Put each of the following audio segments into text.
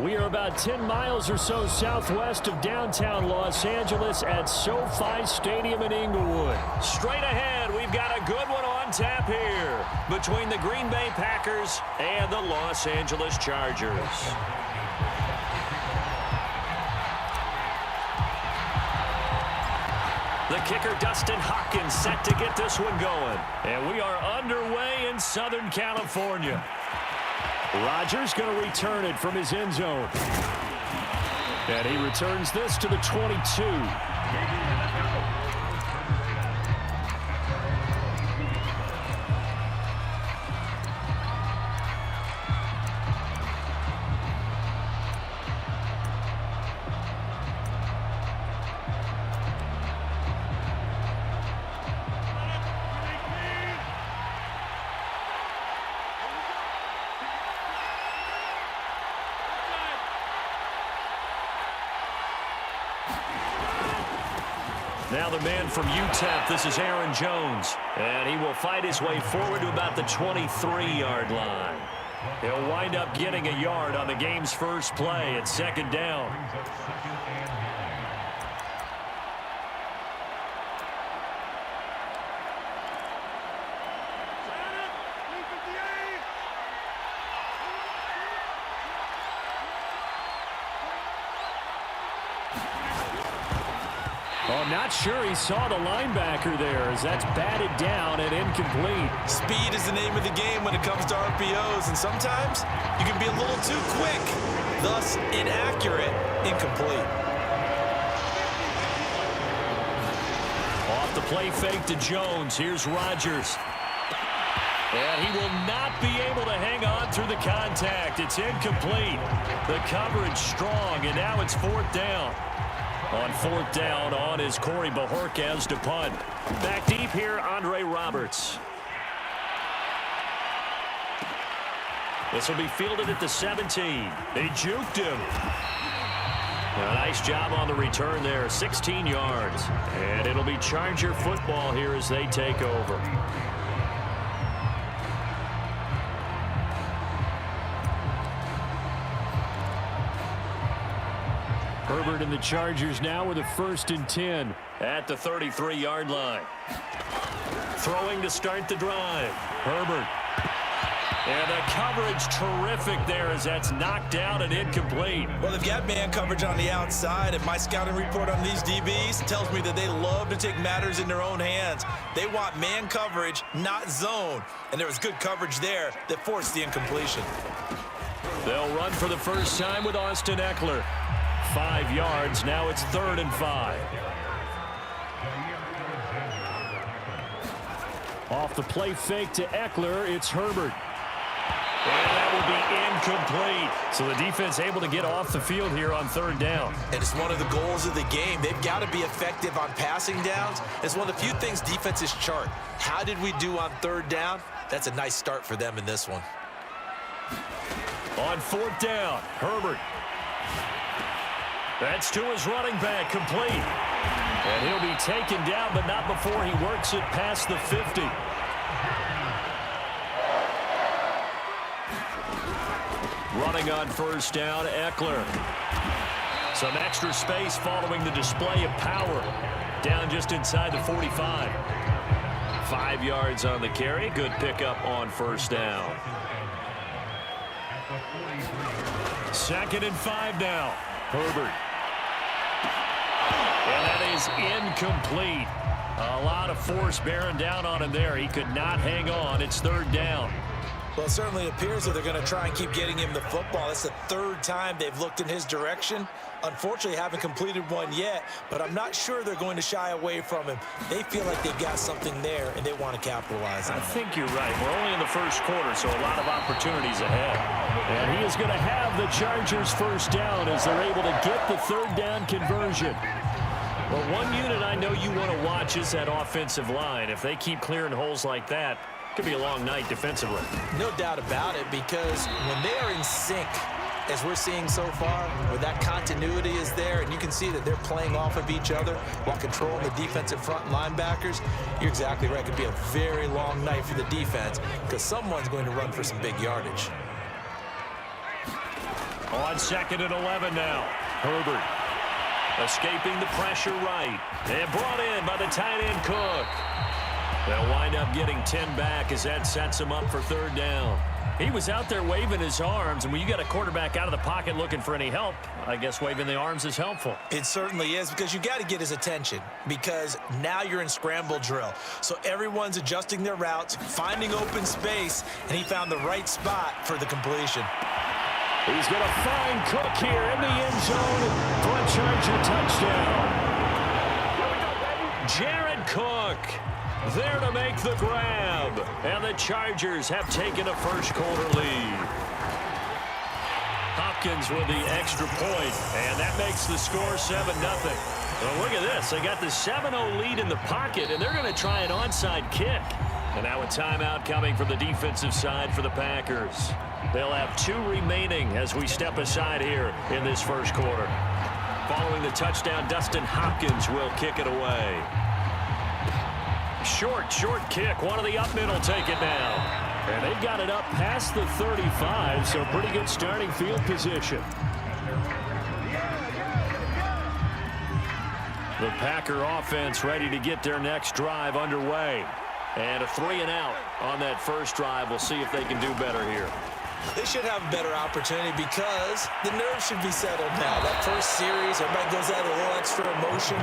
We are about 10 miles or so southwest of downtown Los Angeles at SoFi Stadium in Inglewood. Straight ahead, we've got a good one on tap here between the Green Bay Packers and the Los Angeles Chargers. The kicker, Dustin Hopkins, set to get this one going. And we are underway in Southern California. Rodgers going to return it from his end zone. And he returns this to the 22. Now the man from UTEP, this is Aaron Jones. And he will fight his way forward to about the 23-yard line. He'll wind up getting a yard on the game's first play at second down. I'm not sure he saw the linebacker there as that's batted down and incomplete. Speed is the name of the game when it comes to RPOs, and sometimes you can be a little too quick, thus inaccurate, incomplete. Off the play fake to Jones. Here's Rodgers. And he will not be able to hang on through the contact. It's incomplete. The coverage strong, and now it's fourth down. On fourth down, on is Corey Bajorquez to punt. Back deep here, Andre Roberts. This will be fielded at the 17. They juked him. A nice job on the return there, 16 yards. And it'll be Charger football here as they take over. Herbert and the Chargers now with a 1st and 10 at the 33-yard line. Throwing to start the drive. Herbert. And the coverage terrific there as that's knocked out and incomplete. Well, they've got man coverage on the outside, and my scouting report on these DBs tells me that they love to take matters in their own hands. They want man coverage, not zone. And there was good coverage there that forced the incompletion. They'll run for the first time with Austin Eckler. 5 yards. Now it's 3rd and 5. Off the play fake to Eckler, it's Herbert. And that will be incomplete. So the defense able to get off the field here on 3rd down. And it's one of the goals of the game. They've got to be effective on passing downs. It's one of the few things defenses chart. How did we do on 3rd down? That's a nice start for them in this one. On 4th down, Herbert. That's to his running back, complete. And he'll be taken down, but not before he works it past the 50. Running on 1st down, Eckler. Some extra space following the display of power. Down just inside the 45. 5 yards on the carry. Good pickup on 1st down. 2nd and 5 now. Herbert. And that is incomplete. A lot of force bearing down on him there. He could not hang on. It's 3rd down. Well, it certainly appears that they're going to try and keep getting him the football. That's the 3rd time they've looked in his direction. Unfortunately, haven't completed one yet, but I'm not sure they're going to shy away from him. They feel like they've got something there, and they want to capitalize on it. I think you're right. We're only in the 1st quarter, so a lot of opportunities ahead. And he is going to have the Chargers 1st down as they're able to get the 3rd down conversion. Well, one unit I know you want to watch is that offensive line. If they keep clearing holes like that, it could be a long night defensively. No doubt about it, because when they are in sync, as we're seeing so far, where that continuity is there, and you can see that they're playing off of each other while controlling the defensive front linebackers, you're exactly right. It could be a very long night for the defense because someone's going to run for some big yardage. On 2nd and 11 now. Herbert escaping the pressure right. And brought in by the tight end Cook. They'll wind up getting 10 back as that sets him up for 3rd down. He was out there waving his arms, and when you got a quarterback out of the pocket looking for any help, I guess waving the arms is helpful. It certainly is, because you got to get his attention, because now you're in scramble drill. So everyone's adjusting their routes, finding open space, and he found the right spot for the completion. He's going to find Cook here in the end zone for a Charger touchdown. Jared Cook there to make the grab. And the Chargers have taken a first-quarter lead. Hopkins with the extra point, and that makes the score 7-0. Well, look at this. They got the 7-0 lead in the pocket, and they're going to try an onside kick. And now a timeout coming from the defensive side for the Packers. They'll have 2 remaining as we step aside here in this first quarter. Following the touchdown, Dustin Hopkins will kick it away. Short kick. One of the up middle take it now. And they've got it up past the 35, so pretty good starting field position. The Packer offense ready to get their next drive underway. And a 3-and-out on that first drive. We'll see if they can do better here. They should have a better opportunity because the nerves should be settled now. That first series, everybody goes out with a little extra emotion.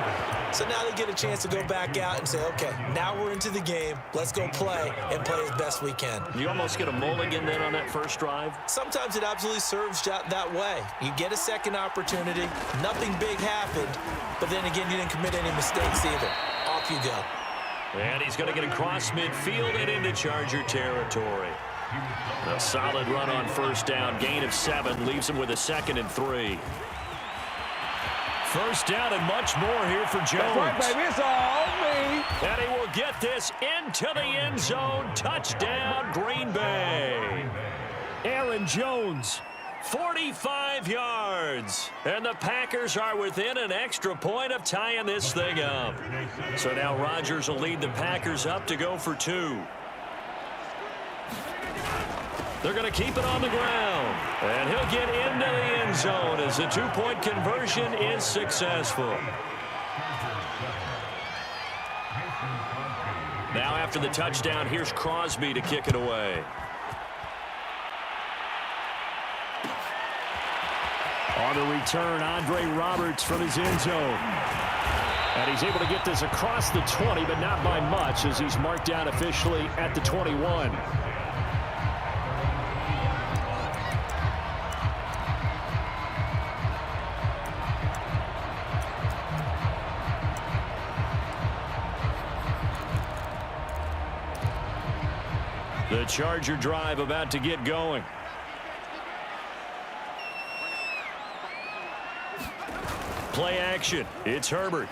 So now they get a chance to go back out and say, okay, now we're into the game. Let's go play and play as best we can. You almost get a mulligan then on that first drive? Sometimes it absolutely serves that way. You get a second opportunity. Nothing big happened. But then again, you didn't commit any mistakes either. Off you go. And he's going to get across midfield and into Charger territory. A solid run on first down. Gain of 7 leaves him with a 2nd and 3. First down and much more here for Jones. That's right, baby. It's all me. And he will get this into the end zone. Touchdown, Green Bay. Aaron Jones, 45 yards. And the Packers are within an extra point of tying this thing up. So now Rodgers will lead the Packers up to go for 2. They're going to keep it on the ground. And he'll get into the end zone as the 2-point conversion is successful. Now after the touchdown, here's Crosby to kick it away. On the return, Andre Roberts from his end zone. And he's able to get this across the 20, but not by much as he's marked down officially at the 21. The Charger drive about to get going. Play action. It's Herbert.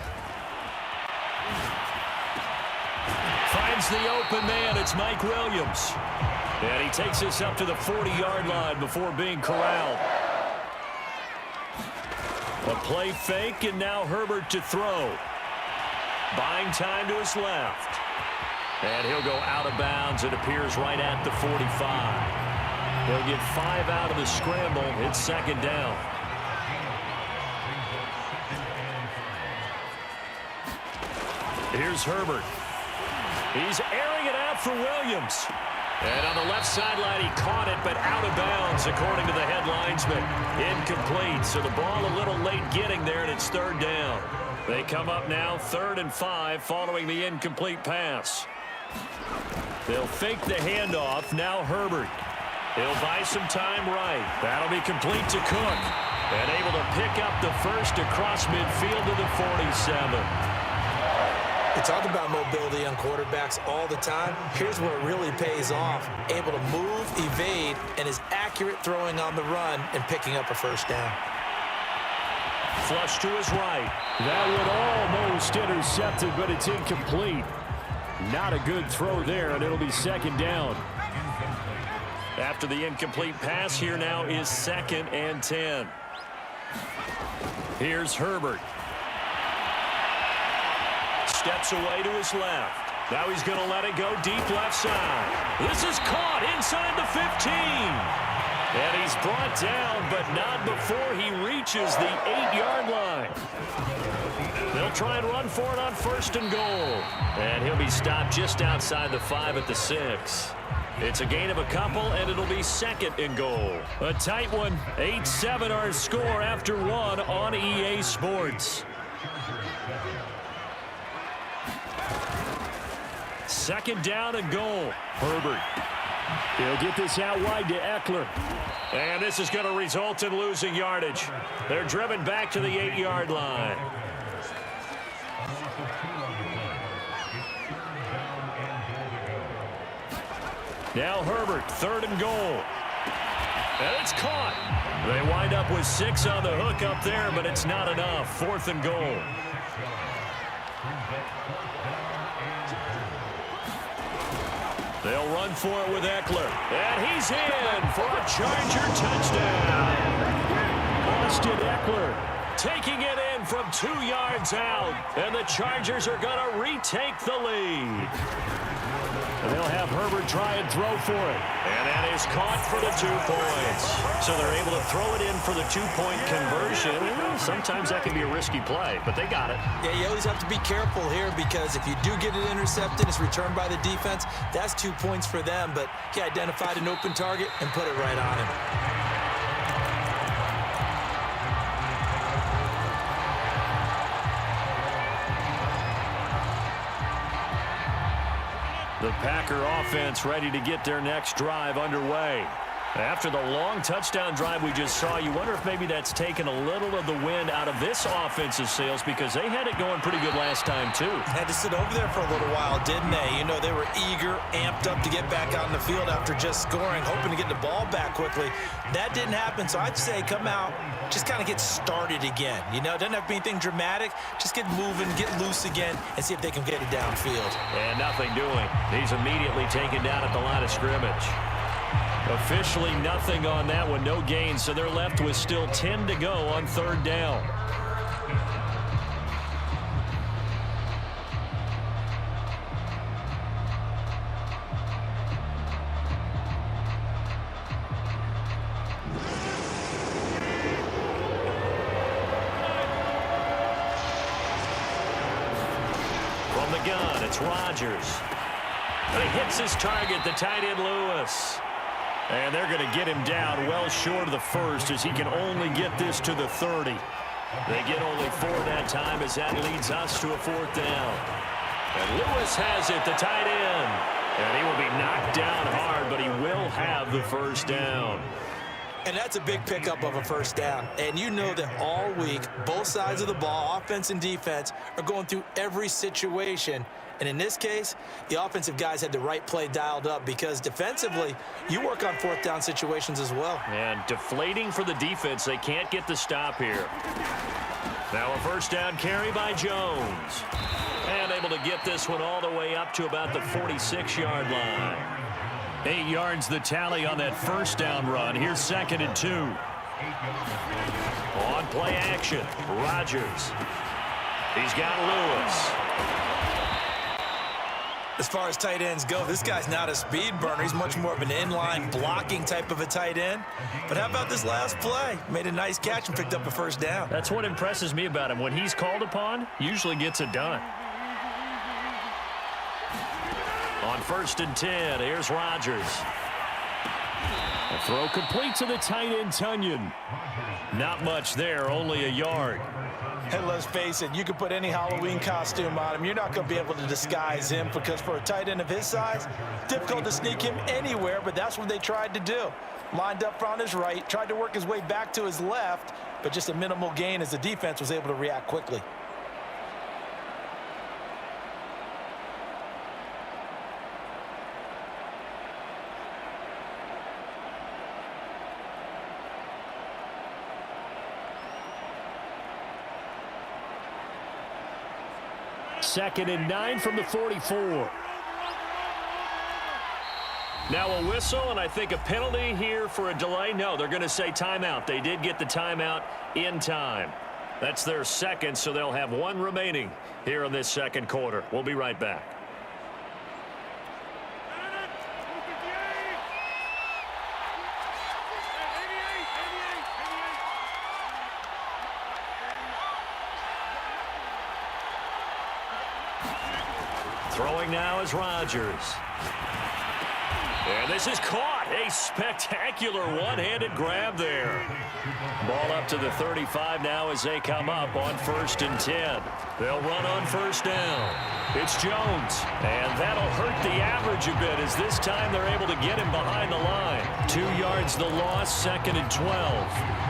Finds the open man. It's Mike Williams. And he takes this up to the 40-yard line before being corralled. A play fake, and now Herbert to throw. Buying time to his left. And he'll go out of bounds. It appears right at the 45. He'll get 5 out of the scramble. It's 2nd down. Here's Herbert. He's airing it out for Williams. And on the left sideline, he caught it, but out of bounds, according to the head linesman. Incomplete, so the ball a little late getting there, and it's 3rd down. They come up now 3rd and 5 following the incomplete pass. They'll fake the handoff. Now Herbert. He'll buy some time right. That'll be complete to Cook. And able to pick up the first across midfield to the 47. We talk about mobility on quarterbacks all the time. Here's where it really pays off. Able to move, evade, and is accurate throwing on the run and picking up a first down. Flush to his right. That would almost intercepted, but it's incomplete. Not a good throw there, and it'll be 2nd down. After the incomplete pass, here now is 2nd and 10. Here's Herbert. Steps away to his left. Now he's going to let it go deep left side. This is caught inside the 15. And he's brought down, but not before he reaches the 8-yard line. They'll try and run for it on 1st and goal. And he'll be stopped just outside the 5 at the 6. It's a gain of a couple, and it'll be 2nd and goal. A tight one. 8-7 our score after 1 on EA Sports. 2nd down and goal. Herbert. He'll get this out wide to Eckler. And this is going to result in losing yardage. They're driven back to the 8-yard line. Now Herbert, 3rd and goal. And it's caught. They wind up with 6 on the hook up there, but it's not enough. 4th and goal. They'll run for it with Eckler. And he's in for a Charger touchdown. Austin Eckler taking it in from 2 yards out. And the Chargers are going to retake the lead. And they'll have Herbert try and throw for it. And that is caught for the 2 points. So they're able to throw it in for the 2-point conversion. Sometimes that can be a risky play, but they got it. Yeah, you always have to be careful here because if you do get it intercepted, it's returned by the defense. That's 2 points for them, but he identified an open target and put it right on him. The Packer offense ready to get their next drive underway. After the long touchdown drive we just saw, you wonder if maybe that's taken a little of the wind out of this offensive sails because they had it going pretty good last time too. Had to sit over there for a little while, didn't they? You know, they were eager, amped up to get back out on the field after just scoring, hoping to get the ball back quickly. That didn't happen, so I'd say come out, just kind of get started again. You know, it doesn't have to be anything dramatic. Just get moving, get loose again, and see if they can get it downfield. And nothing doing. He's immediately taken down at the line of scrimmage. Officially nothing on that one, no gain, so they're left with still 10 to go on 3rd down. From the gun, it's Rodgers. And he hits his target, the tight end Lewis. And they're going to get him down well short of the 1st as he can only get this to the 30. They get only 4 that time as that leads us to a 4th down. And Lewis has it, the tight end. And he will be knocked down hard, but he will have the 1st down. And that's a big pickup of a 1st down. And you know that all week, both sides of the ball, offense and defense, are going through every situation. And in this case, the offensive guys had the right play dialed up because defensively, you work on 4th down situations as well. And deflating for the defense. They can't get the stop here. Now a 1st down carry by Jones. And able to get this one all the way up to about the 46-yard line. 8 yards the tally on that 1st down run. Here's 2nd and 2. On play action, Rodgers. He's got Lewis. As far as tight ends go, this guy's not a speed burner. He's much more of an inline blocking type of a tight end. But how about this last play? Made a nice catch and picked up a 1st down. That's what impresses me about him. When he's called upon, usually gets it done. On 1st and 10, here's Rodgers. A throw complete to the tight end, Tunyon. Not much there, only a yard. And let's face it, you can put any Halloween costume on him. You're not going to be able to disguise him because for a tight end of his size, difficult to sneak him anywhere, but that's what they tried to do. Lined up on his right, tried to work his way back to his left, but just a minimal gain as the defense was able to react quickly. Second and 9 from the 44. Now a whistle, and I think a penalty here for a delay. No, they're going to say timeout. They did get the timeout in time. That's their 2nd, so they'll have 1 remaining here in this 2nd quarter. We'll be right back. Throwing now is Rodgers. And this is caught. A spectacular one-handed grab there. Ball up to the 35 now as they come up on 1st and 10. They'll run on 1st down. It's Jones. And that'll hurt the average a bit as this time they're able to get him behind the line. 2 yards the loss, 2nd and 12.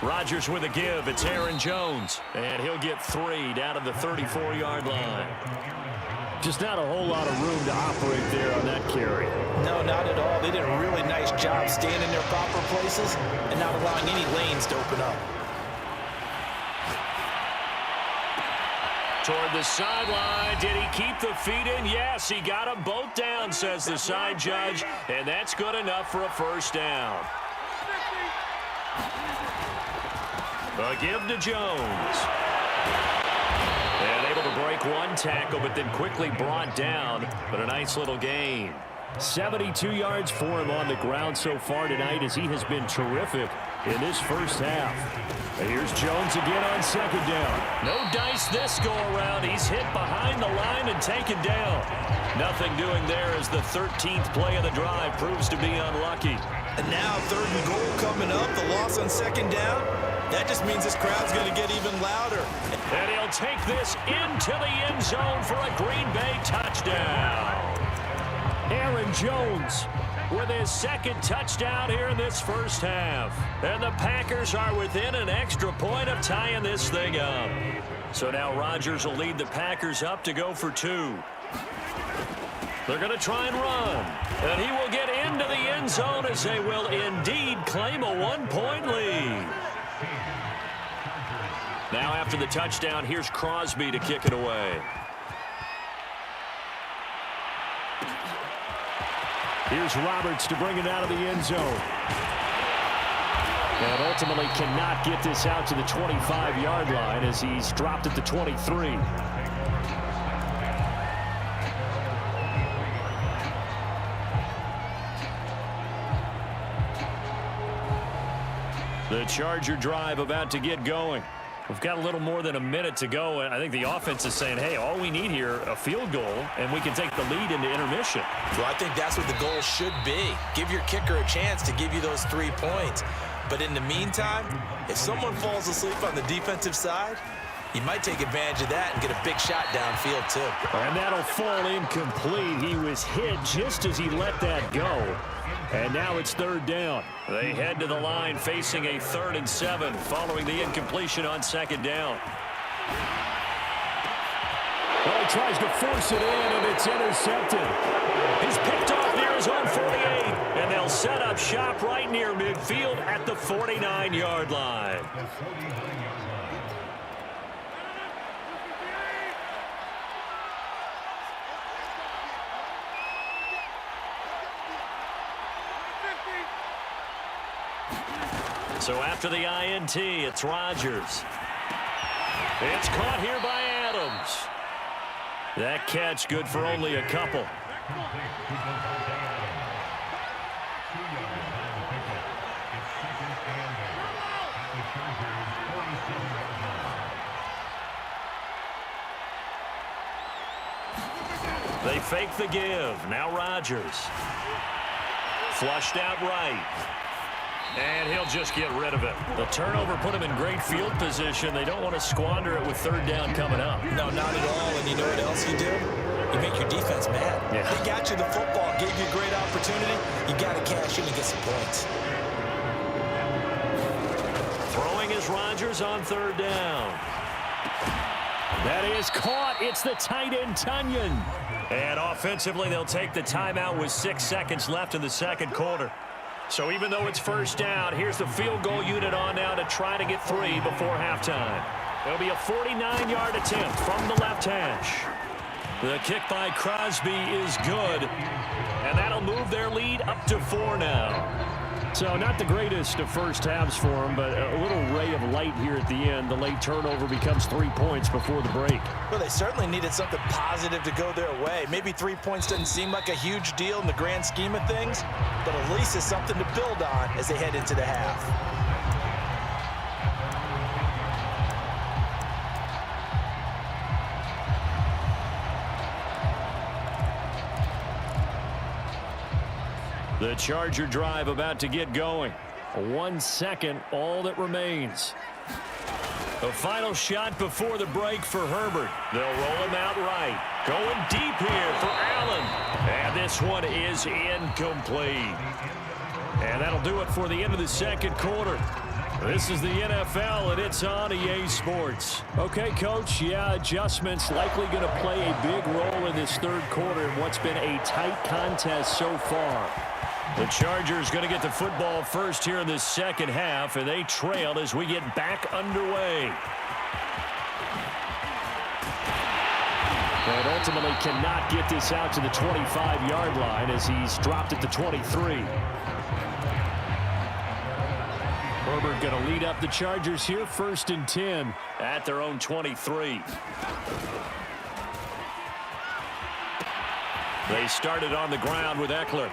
Rodgers with a give. It's Aaron Jones. And he'll get 3 down to the 34-yard line. Just not a whole lot of room to operate there on that carry. No, not at all. They did a really nice job staying in their proper places and not allowing any lanes to open up. Toward the sideline. Did he keep the feet in? Yes, he got them both down, says the side judge. And that's good enough for a 1st down. A give to Jones. And able to break one tackle, but then quickly brought down. But a nice little gain. 72 yards for him on the ground so far tonight as he has been terrific in this first half. And here's Jones again on 2nd down. No dice this go around. He's hit behind the line and taken down. Nothing doing there as the 13th play of the drive proves to be unlucky. And now 3rd and goal coming up. The loss on 2nd down. That just means this crowd's going to get even louder. And he'll take this into the end zone for a Green Bay touchdown. Aaron Jones with his 2nd touchdown here in this first half. And the Packers are within an extra point of tying this thing up. So now Rodgers will lead the Packers up to go for 2. They're going to try and run. And he will get into the end zone as they will indeed claim a 1-point lead. Now after the touchdown, here's Crosby to kick it away. Here's Roberts to bring it out of the end zone. And ultimately cannot get this out to the 25-yard line as he's dropped at the 23. The Charger drive about to get going. We've got a little more than a minute to go, and I think the offense is saying, hey, all we need here, a field goal, and we can take the lead into intermission. Well, I think that's what the goal should be. Give your kicker a chance to give you those 3 points. But in the meantime, if someone falls asleep on the defensive side, he might take advantage of that and get a big shot downfield, too. And that'll fall incomplete. He was hit just as he let that go. And now it's 3rd down. They head to the line facing a 3rd and 7 following the incompletion on 2nd down. Well, he tries to force it in, and it's intercepted. He's picked off near his own 48, and they'll set up shop right near midfield at the 49-yard line. So after the INT, it's Rodgers. It's caught here by Adams. That catch good for only a couple. They fake the give. Now Rodgers. Flushed out right. And he'll just get rid of it. The turnover put him in great field position. They don't want to squander it with 3rd down coming up. No, not at all. And you know what else you do? You make your defense mad. Yeah. They got you the football, gave you a great opportunity. You got to cash in and get some points. Throwing is Rodgers on 3rd down. That is caught. It's the tight end, Tunyon. And offensively, they'll take the timeout with 6 seconds left in the 2nd quarter. So even though it's 1st down, here's the field goal unit on now to try to get 3 before halftime. There'll be a 49-yard attempt from the left hash. The kick by Crosby is good, and that'll move their lead up to 4 now. So not the greatest of first halves for them, but a little ray of light here at the end. The late turnover becomes 3 points before the break. Well, they certainly needed something positive to go their way. Maybe 3 points doesn't seem like a huge deal in the grand scheme of things, but at least it's something to build on as they head into the half. The Charger drive about to get going. 1 second, all that remains. The final shot before the break for Herbert. They'll roll him out right. Going deep here for Allen. And this one is incomplete. And that'll do it for the end of the second quarter. This is the NFL, and it's on EA Sports. Okay, Coach, yeah, adjustments likely going to play a big role in this third quarter in what's been a tight contest so far. The Chargers going to get the football first here in the second half, and they trail as we get back underway. And ultimately cannot get this out to the 25-yard line as he's dropped at the 23. Herbert going to lead up the Chargers here, 1st and 10 at their own 23. They started on the ground with Eckler.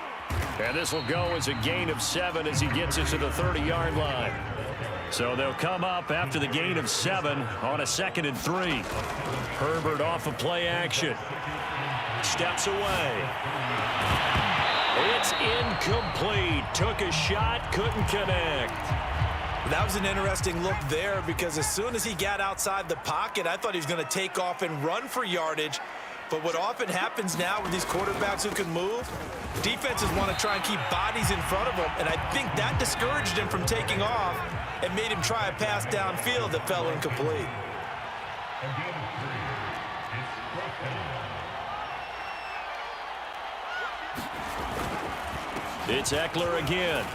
And this will go as a gain of 7 as he gets it to the 30-yard line. So they'll come up after the gain of 7 on a 2nd and 3. Herbert off of play action. Steps away. It's incomplete. Took a shot, couldn't connect. That was an interesting look there because as soon as he got outside the pocket, I thought he was going to take off and run for yardage. But what often happens now with these quarterbacks who can move, defenses want to try and keep bodies in front of them, and I think that discouraged him from taking off and made him try a pass downfield that fell incomplete. It's Eckler again.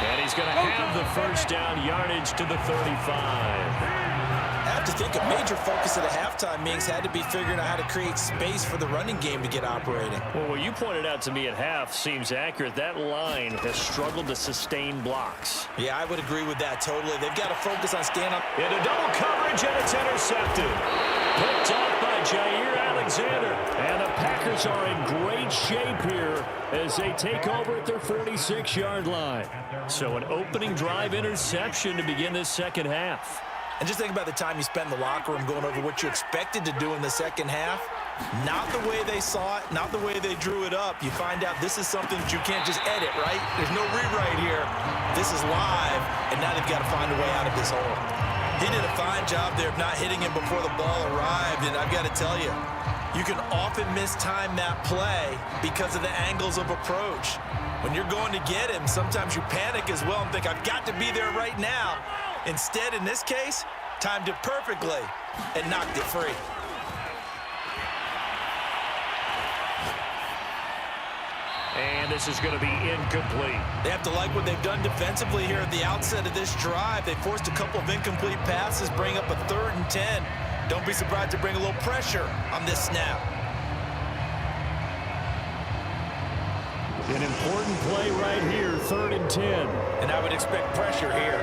And he's going to have the first down, yardage to the 35. I have to think a major focus at a halftime meetings had to be figuring out how to create space for the running game to get operating. Well, what you pointed out to me at half seems accurate. That line has struggled to sustain blocks. Yeah, I would agree with that totally. They've got to focus on staying up. Into double coverage, and it's intercepted. Picked off by Jair Alexander. And the Packers are in great shape here as they take over at their 46-yard line. So an opening drive interception to begin this second half. And just think about the time you spend in the locker room going over what you expected to do in the second half. Not the way they saw it, not the way they drew it up. You find out this is something that you can't just edit, right? There's no rewrite here. This is live, and now they've got to find a way out of this hole. He did a fine job there of not hitting him before the ball arrived, and I've got to tell you, you can often mistime that play because of the angles of approach. When you're going to get him, sometimes you panic as well and think, I've got to be there right now. Instead, in this case, timed it perfectly and knocked it free. And this is going to be incomplete. They have to like what they've done defensively here at the outset of this drive. They forced a couple of incomplete passes, bring up a 3rd and 10. Don't be surprised to bring a little pressure on this snap. An important play right here, 3rd and 10. And I would expect pressure here.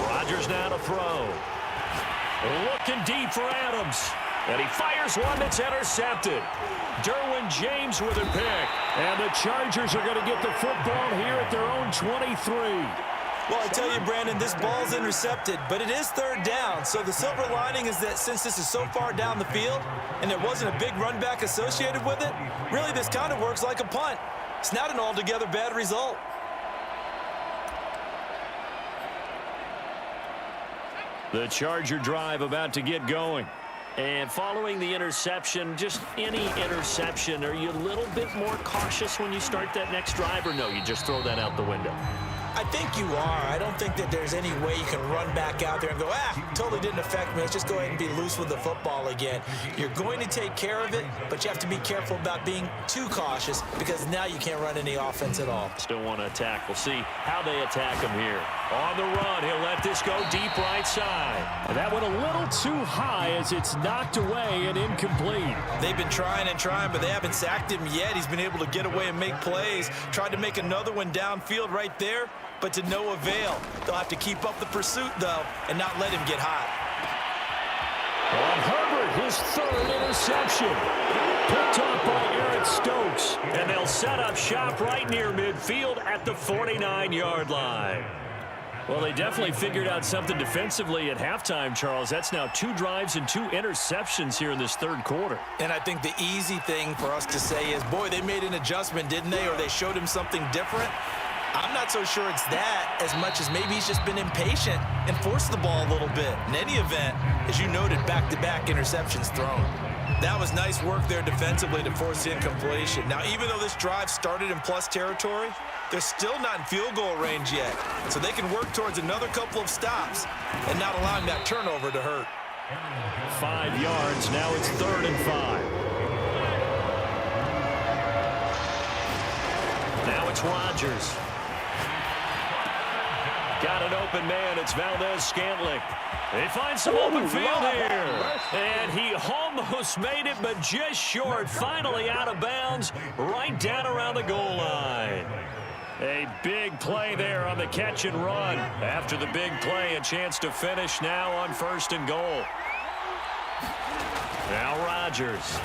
Rodgers now to throw. Looking deep for Adams. And he fires one that's intercepted. Derwin James with a pick. And the Chargers are going to get the football here at their own 23. Well, I tell you, Brandon, this ball's intercepted, but it is 3rd down. So the silver lining is that since this is so far down the field and there wasn't a big run back associated with it, really this kind of works like a punt. It's not an altogether bad result. The Charger drive about to get going. And following the interception, just any interception, are you a little bit more cautious when you start that next drive, or no, you just throw that out the window? I think you are. I don't think that there's any way you can run back out there and go, totally didn't affect me. Let's just go ahead and be loose with the football again. You're going to take care of it, but you have to be careful about being too cautious because now you can't run any offense at all. Still want to attack. We'll see how they attack him here. On the run, he'll let this go deep right side. And that went a little too high as it's knocked away and incomplete. They've been trying and trying, but they haven't sacked him yet. He's been able to get away and make plays. Tried to make another one downfield right there, but to no avail. They'll have to keep up the pursuit, though, and not let him get hot. On Herbert, his 3rd interception. Picked off by Eric Stokes. And they'll set up shop right near midfield at the 49-yard line. Well, they definitely figured out something defensively at halftime, Charles. That's now 2 drives and 2 interceptions here in this third quarter. And I think the easy thing for us to say is, boy, they made an adjustment, didn't they? Or they showed him something different. I'm not so sure it's that as much as maybe he's just been impatient and forced the ball a little bit. In any event, as you noted, back-to-back interceptions thrown. That was nice work there defensively to force the incompletion. Now, even though this drive started in plus territory, they're still not in field goal range yet. So they can work towards another couple of stops and not allowing that turnover to hurt. 5 yards. Now it's 3rd and 5. Now it's Rodgers. Got an open man. It's Valdez-Scantling. They find some open field here. And he almost made it, but just short. Finally out of bounds, right down around the goal line. A big play there on the catch and run. After the big play, a chance to finish now on 1st and goal. Now Rodgers.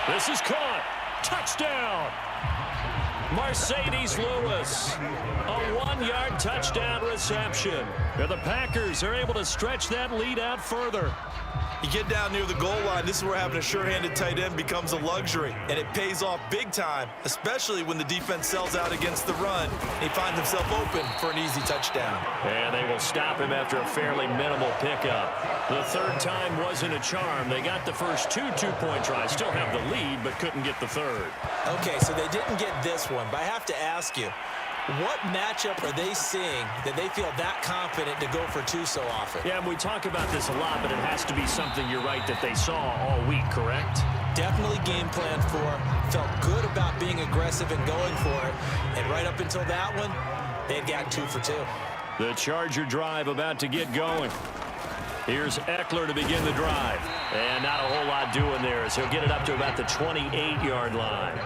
This is caught. Touchdown. Mercedes Lewis. A 1-yard touchdown reception. And the Packers are able to stretch that lead out further. You get down near the goal line, this is where having a sure-handed tight end becomes a luxury, and it pays off big time, especially when the defense sells out against the run, and he finds himself open for an easy touchdown. And they will stop him after a fairly minimal pickup. The 3rd time wasn't a charm. They got the first 2 two-point tries, still have the lead, but couldn't get the 3rd. Okay, so they didn't get this one, but I have to ask you, what matchup are they seeing that they feel that confident to go for 2 so often? Yeah, we talk about this a lot, but it has to be something, you're right, that they saw all week, correct? Definitely game planned for, felt good about being aggressive and going for it, and right up until that one, they'd got 2 for 2. The Charger drive about to get going. Here's Eckler to begin the drive. And not a whole lot doing there as he'll get it up to about the 28-yard line.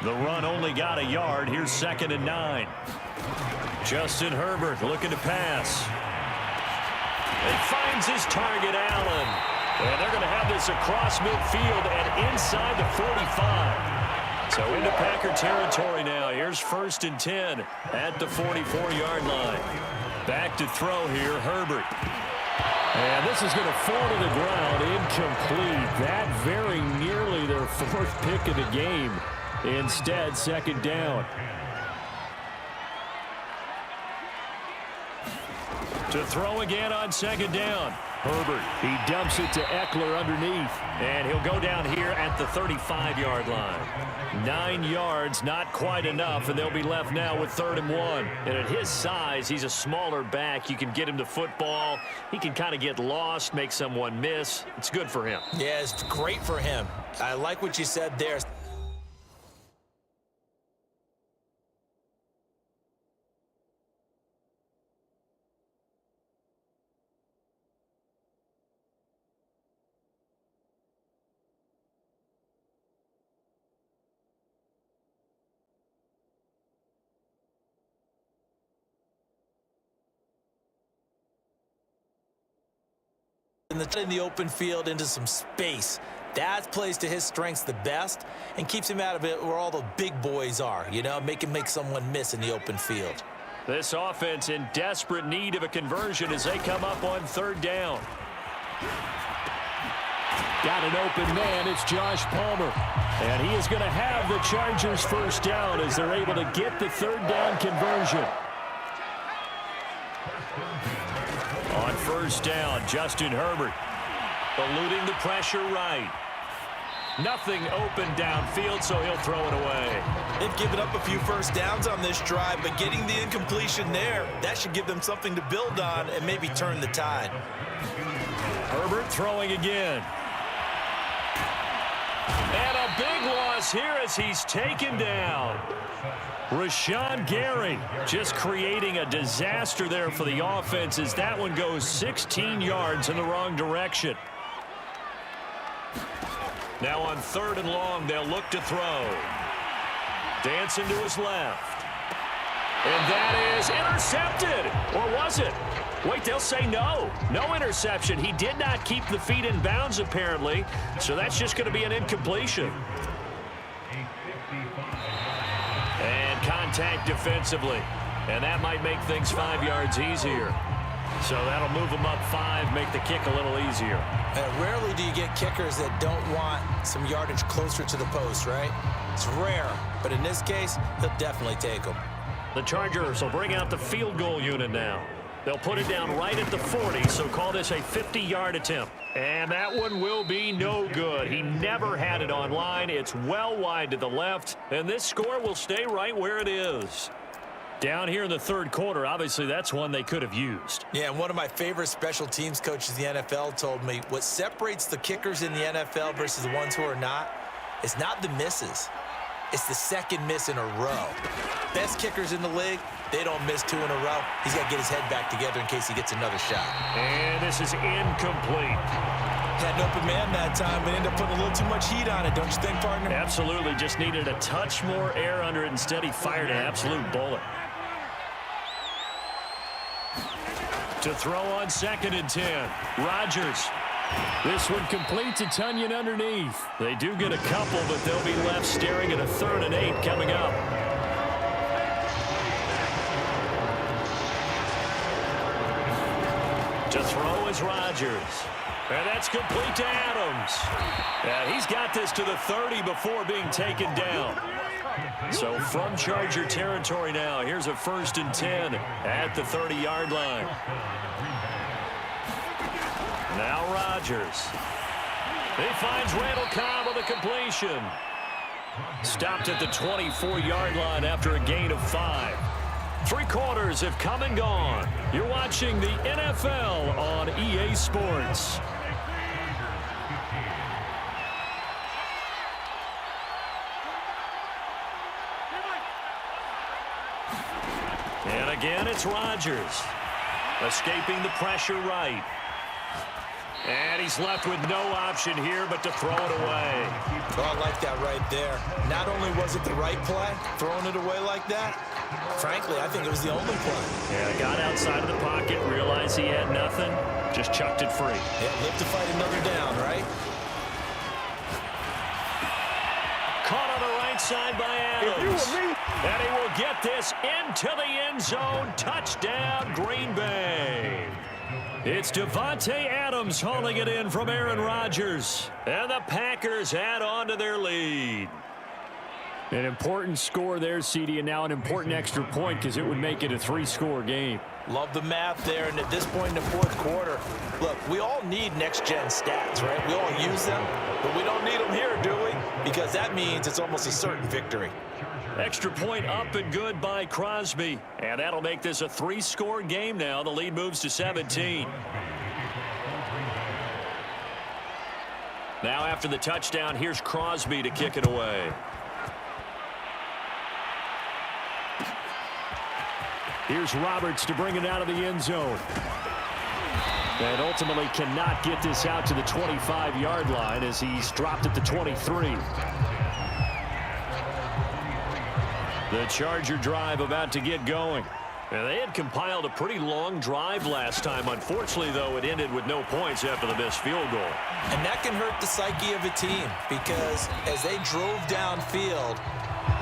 The run only got a yard. Here's 2nd and 9. Justin Herbert looking to pass. It finds his target, Allen. And they're going to have this across midfield and inside the 45. So into Packer territory now. Here's 1st and 10 at the 44-yard line. Back to throw here, Herbert. And this is going to fall to the ground, incomplete. That very nearly their 4th pick of the game. Instead, 2nd down. To throw again on 2nd down. Herbert, he dumps it to Eckler underneath. And he'll go down here at the 35-yard line. 9 yards, not quite enough, and they'll be left now with 3rd and 1. And at his size, he's a smaller back. You can get him to football. He can kind of get lost, make someone miss. It's good for him. Yeah, it's great for him. I like what you said there. In the open field into some space. That plays to his strengths the best and keeps him out of it where all the big boys are, you know, make someone miss in the open field. This offense in desperate need of a conversion as they come up on 3rd down. Got an open man. It's Josh Palmer. And he is going to have the Chargers 1st down as they're able to get the 3rd down conversion. On 1st down, Justin Herbert eluding the pressure right. Nothing open downfield, so he'll throw it away. They've given up a few 1st downs on this drive, but getting the incompletion there, that should give them something to build on and maybe turn the tide. Herbert throwing again. And a big loss here as he's taken down. Rashawn Gary just creating a disaster there for the offense as that one goes 16 yards in the wrong direction. Now on 3rd and long, they'll look to throw. Dancing to his left. And that is intercepted. Or was it? Wait, they'll say no. No interception. He did not keep the feet in bounds, apparently. So that's just going to be an incompletion. And contact defensively. And that might make things 5 yards easier. So that'll move them up 5, make the kick a little easier. And rarely do you get kickers that don't want some yardage closer to the post, right? It's rare, but in this case, he'll definitely take them. The Chargers will bring out the field goal unit now. They'll put it down right at the 40, so call this a 50-yard attempt. And that one will be no good. He never had it on line. It's well wide to the left, and this score will stay right where it is. Down here in the third quarter, obviously that's one they could have used. Yeah, and one of my favorite special teams coaches in the NFL told me what separates the kickers in the NFL versus the ones who are not is not the misses. It's the second miss in a row. Best kickers in the league, they don't miss 2 in a row. He's got to get his head back together in case he gets another shot. And this is incomplete. Had an open man that time, but ended up putting a little too much heat on it, don't you think, partner? Absolutely, just needed a touch more air under it. Instead, he fired an absolute bullet. To throw on 2nd and 10. Rodgers. This one completes. It's Onion underneath. They do get a couple, but they'll be left staring at a 3rd and 8 coming up. To throw is Rodgers. And that's complete to Adams. And he's got this to the 30 before being taken down. So from Charger territory now, here's a 1st and 10 at the 30-yard line. Now Rodgers. He finds Randall Cobb with a completion. Stopped at the 24-yard line after a gain of 5. 3 quarters have come and gone. You're watching the NFL on EA Sports. And again, it's Rodgers. Escaping the pressure right. And he's left with no option here but to throw it away. Oh, I like that right there. Not only was it the right play, throwing it away like that, frankly, I think it was the only play. Yeah, got outside of the pocket, realized he had nothing, just chucked it free. Yeah, live to fight another down, right? Caught on the right side by Adams. And he will get this into the end zone. Touchdown, Green Bay. It's Davante Adams hauling it in from Aaron Rodgers. And the Packers add on to their lead. An important score there, CD, and now an important extra point because it would make it a 3-score game. Love the math there, and at this point in the fourth quarter, look, we all need next-gen stats, right? We all use them, but we don't need them here, do we? Because that means it's almost a certain victory. Extra point up and good by Crosby. And that'll make this a 3-score game now. The lead moves to 17. Now after the touchdown, here's Crosby to kick it away. Here's Roberts to bring it out of the end zone. And ultimately cannot get this out to the 25-yard line as he's dropped at the 23. The Charger drive about to get going. And they had compiled a pretty long drive last time. Unfortunately, though, it ended with no points after the missed field goal. And that can hurt the psyche of a team because as they drove downfield,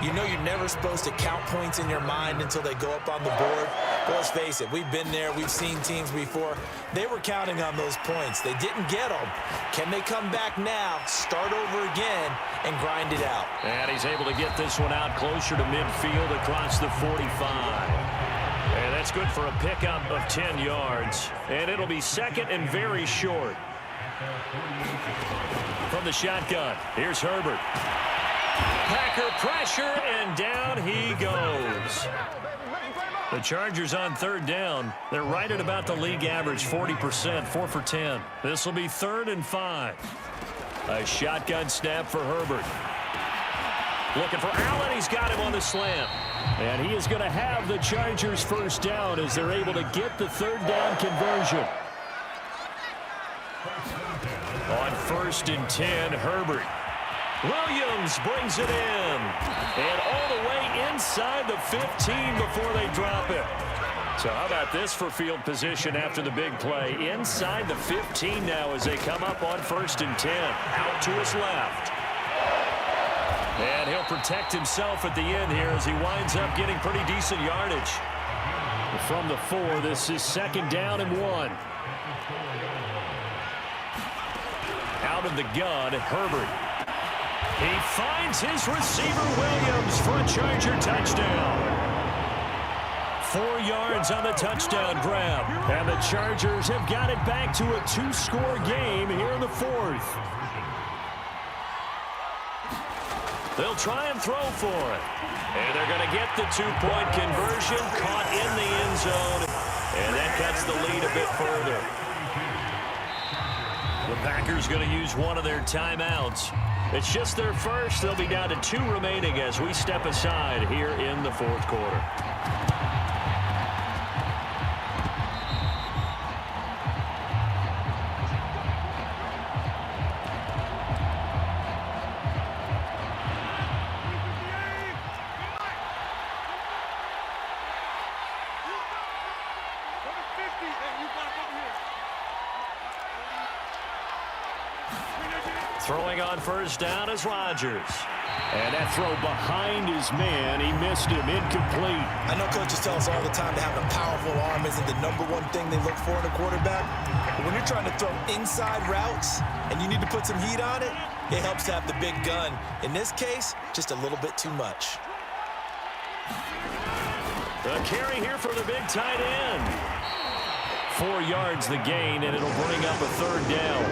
you know you're never supposed to count points in your mind until they go up on the board. But let's face it, we've been there. We've seen teams before. They were counting on those points. They didn't get them. Can they come back now, start over again, and grind it out? And he's able to get this one out closer to midfield across the 45. And that's good for a pickup of 10 yards. And it'll be 2nd and very short. From the shotgun, here's Herbert. Packer pressure, and down he goes. The Chargers on 3rd down. They're right at about the league average, 40%, 4 for 10. This will be 3rd and 5. A shotgun snap for Herbert. Looking for Allen. He's got him on the slant. And he is going to have the Chargers 1st down as they're able to get the 3rd down conversion. On 1st and 10, Herbert. Williams brings it in. And all the way inside the 15 before they drop it. So how about this for field position after the big play? Inside the 15 now as they come up on 1st and 10. Out to his left. And he'll protect himself at the end here as he winds up getting pretty decent yardage. From the 4, this is 2nd down and 1. Out of the gun, Herbert. He finds his receiver, Williams, for a Charger touchdown. 4 yards on the touchdown grab. And the Chargers have got it back to a 2-score game here in the 4th. They'll try and throw for it. And they're going to get the 2-point conversion, caught in the end zone. And that cuts the lead a bit further. The Packers going to use one of their timeouts. It's just their first. They'll be down to 2 remaining as we step aside here in the 4th quarter. Throwing on first down is Rodgers. And that throw behind his man, he missed him, incomplete. I know coaches tell us all the time that having a powerful arm isn't the #1 thing they look for in a quarterback. But when you're trying to throw inside routes and you need to put some heat on it, it helps to have the big gun. In this case, just a little bit too much. The carry here for the big tight end. 4 yards the gain, and it'll bring up a 3rd down.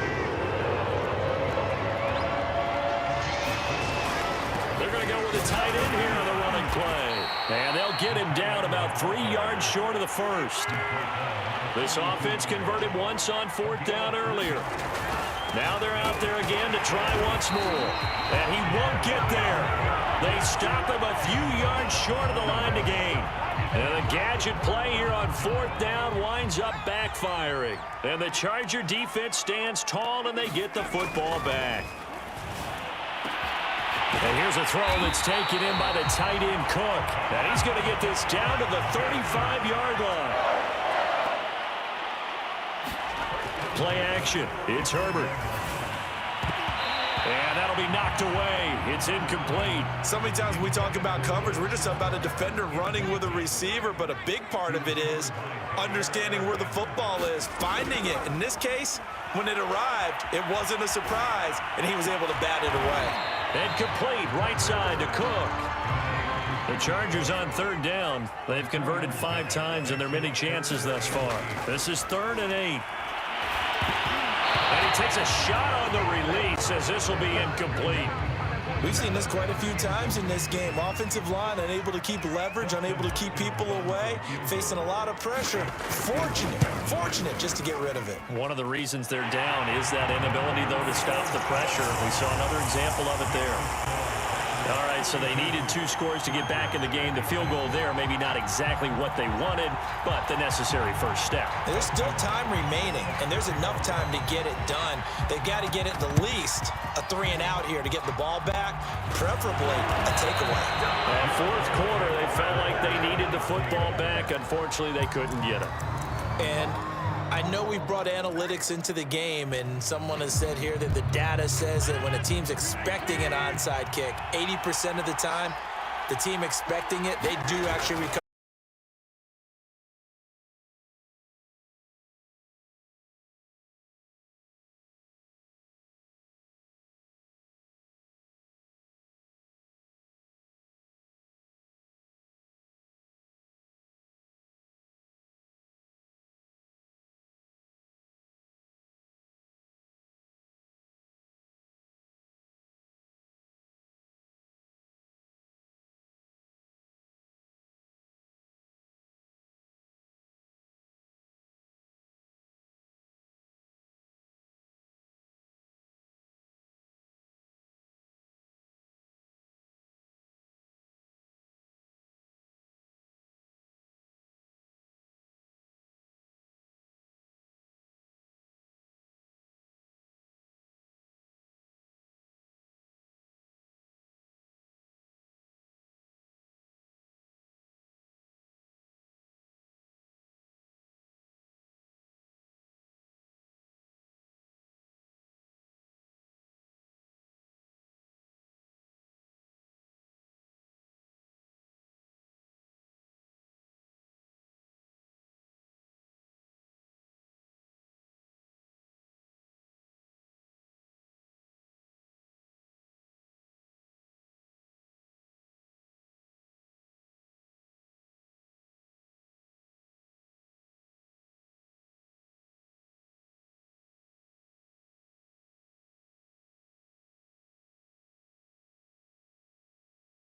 They're going to go with a tight end here on the running play. And they'll get him down about 3 yards short of the 1st. This offense converted once on 4th down earlier. Now they're out there again to try once more. And he won't get there. They stop him a few yards short of the line to gain. And the gadget play here on 4th down winds up backfiring. And the Charger defense stands tall, and they get the football back. And here's a throw that's taken in by the tight end Cook. And he's going to get this down to the 35-yard line. Play action. It's Herbert. And that'll be knocked away. It's incomplete. So many times when we talk about coverage, we're just about a defender running with a receiver, but a big part of it is understanding where the football is, finding it. In this case, when it arrived, it wasn't a surprise, and he was able to bat it away. And complete, right side to Cook. The Chargers on 3rd down. They've converted 5 times in their many chances thus far. This is 3rd and 8. And he takes a shot on the release as this will be incomplete. We've seen this quite a few times in this game. Offensive line unable to keep leverage, unable to keep people away, facing a lot of pressure. Fortunate just to get rid of it. One of the reasons they're down is that inability, though, to stop the pressure. We saw another example of it there. All right, so they needed 2 scores to get back in the game. The field goal there, maybe not exactly what they wanted, but the necessary first step. There's still time remaining, and there's enough time to get it done. They've got to get at the least a 3 and out here to get the ball back, preferably a takeaway. And 4th quarter, they felt like they needed the football back. Unfortunately, they couldn't get it. And I know we brought analytics into the game, and someone has said here that the data says that when a team's expecting an onside kick, 80% of the time, the team expecting it, they do actually recover.